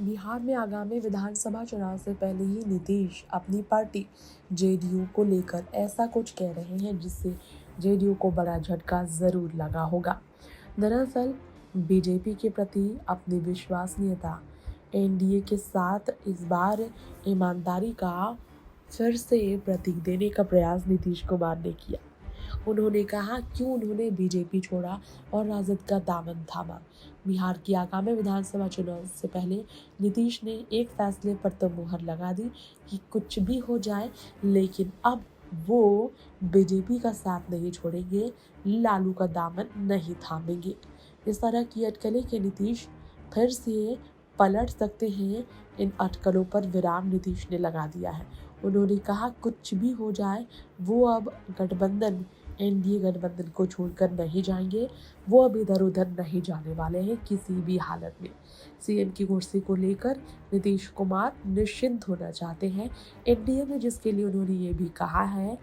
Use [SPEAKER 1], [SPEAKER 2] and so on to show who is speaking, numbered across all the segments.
[SPEAKER 1] बिहार में आगामी विधानसभा चुनाव से पहले ही नीतीश अपनी पार्टी जेडीयू को लेकर ऐसा कुछ कह रहे हैं जिससे जेडीयू को बड़ा झटका जरूर लगा होगा। दरअसल बीजेपी के प्रति अपनी विश्वसनीयता एनडीए के साथ इस बार ईमानदारी का फिर से प्रतीक देने का प्रयास नीतीश कुमार ने किया। उन्होंने कहा क्यों उन्होंने बीजेपी छोड़ा और राजद का दामन थामा। बिहार की आगामी विधानसभा चुनाव से पहले नीतीश ने एक फैसले पर तो मुहर लगा दी कि कुछ भी हो जाए, लेकिन अब वो बीजेपी का साथ नहीं छोड़ेंगे, लालू का दामन नहीं थामेंगे। इस तरह की अटकलें के नीतीश फिर से पलट सकते हैं। इन अटकलों पर विराम नीतीश ने लगा दिया है। उन्होंने कहा कुछ भी हो जाए वो अब गठबंधन एनडीए गठबंधन को छोड़कर नहीं जाएंगे। वो अब इधर उधर नहीं जाने वाले हैं किसी भी हालत में। सीएम की कुर्सी को लेकर नीतीश कुमार निश्चिंत होना चाहते हैं एनडीए में, जिसके लिए उन्होंने ये भी कहा है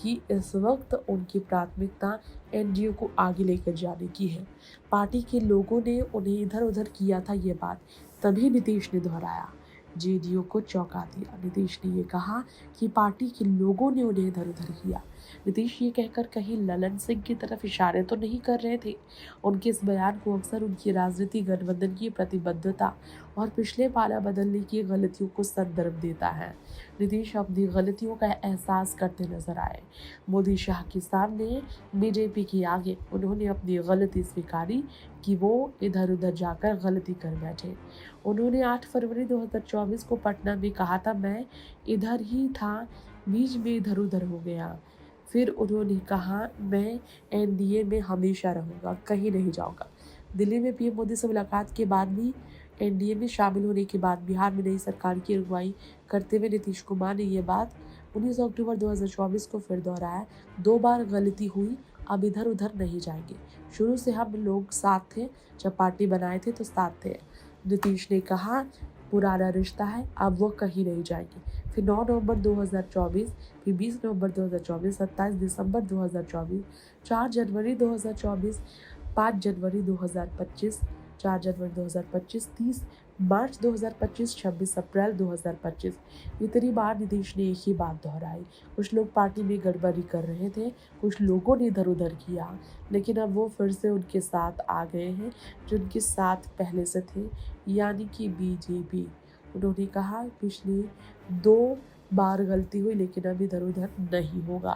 [SPEAKER 1] कि इस वक्त उनकी प्राथमिकता एनडीए को आगे लेकर जाने की है। पार्टी के लोगों ने उन्हें इधर उधर किया था, ये बात तभी नीतीश ने दोहराया, जेडीयू को चौंका दिया। नीतीश ने ये कहा कि पार्टी के लोगों ने उन्हें इधर उधर किया। नीतीश ये कहकर कहीं ललन सिंह की तरफ इशारे तो नहीं कर रहे थे। उनके इस बयान को अक्सर उनकी राजनीतिक गठबंधन की प्रतिबद्धता और पिछले पाला बदलने की गलतियों को संदर्भ देता है। नीतीश अपनी गलतियों का एहसास करते नजर आए। मोदी शाह के सामने, बीजेपी के आगे उन्होंने अपनी गलती स्वीकारी कि वो इधर उधर जाकर गलती कर बैठे। उन्होंने 8 फरवरी 2024 को पटना में कहा था, मैं इधर ही था, बीच में इधर उधर हो गया। फिर उन्होंने कहा मैं एनडीए में हमेशा रहूँगा, कहीं नहीं जाऊँगा। दिल्ली में पीएम मोदी से मुलाकात के बाद भी एनडीए में शामिल होने के बाद बिहार में नई सरकार की अगुवाई करते हुए नीतीश कुमार ने ये बात 19 अक्टूबर 2024 को फिर दोहराया। 2 बार गलती हुई, अब इधर उधर नहीं जाएंगे। शुरू से हम लोग साथ थे, जब पार्टी बनाए थे तो साथ थे। नीतीश ने कहा पुराना रिश्ता है, अब वो कहीं नहीं जाएंगे। फिर 9 नवंबर 2024, फिर 20 नवंबर 2024, 27 दिसंबर 2024, 4 जनवरी 2024, 5 जनवरी 2025, 4 जनवरी 2025, 30 मार्च 2025, 26 अप्रैल 2025। इतनी बार नीतीश ने एक ही बात दोहराई। कुछ लोग पार्टी में गड़बड़ी कर रहे थे, कुछ लोगों ने इधर उधर किया, लेकिन अब वो फिर से उनके साथ आ गए हैं जो उनके साथ पहले से थे, यानी कि बीजेपी। उन्होंने कहा पिछली 2 बार गलती हुई, लेकिन अब इधर उधर नहीं होगा।